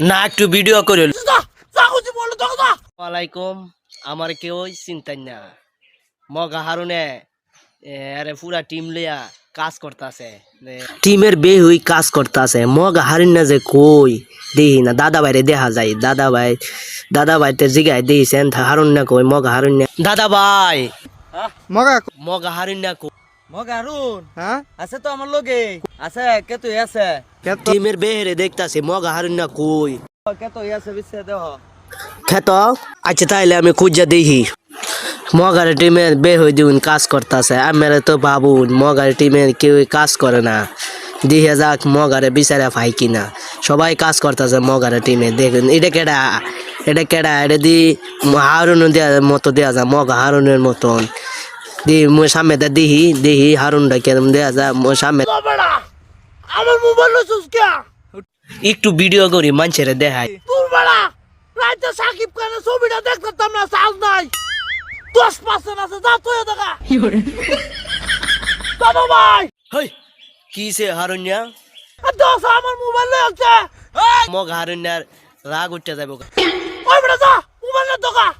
না একটু ভিডিও করে ওয়ালাইকুম আমার কেউ চিন্তাই না মগা হারুনে আরে পুরা টিম লিয়া কাজ করতেছে টিমের বে হই কাজ করতেছে মগা হারিন না যে কই দেখি না দাদা ভাইরে দেখা যায় দাদা ভাই তে জিগায় দিয়েছেন হারুন না কই মগা হারুন না দাদা ভাই মগা হারুন না কই মগা হারুন হ্যাঁ আছে তো আমার লগে আছে কে তুই আছে টিমের বেহেরে দেখতাছে মগা হারুন না কই কে তুই আছে বিছে দেহ খেত আচ্ছা তাইলে আমি খুঁজা দেখি মগার টিমের বে হয়ে দিন কাজ করতেছে আমার তো ভাবুন মগার টিমের কেউ কাজ করে না দিয়ে যাক মগারে বিচারে পাই কিনা সবাই কাজ করতেছে মগারে টিমে দেখুন এটা কেডা এটা দি হারুন দেওয়ার মতো দেওয়া যায় মগা হারুনের মতন দি সামনে দেখি হারুনটা কেরম দেওয়া যায় সামনে আমার মোবাইল লইছস কে একটু ভিডিও করি মানুষের দেখাই তোর বড়া রাইতে সাকিব খানের ছবিটা দেখতাম না চাল নাই 10% আছে যা তুই দেখা বাবা ভাই হই কিসে হারুনিয়া দোস আমার মোবাইল লই আছে মগা হারুনিয়ার রাগ উঠতে যাবো ওই বড়া যা মোবাইল দেখা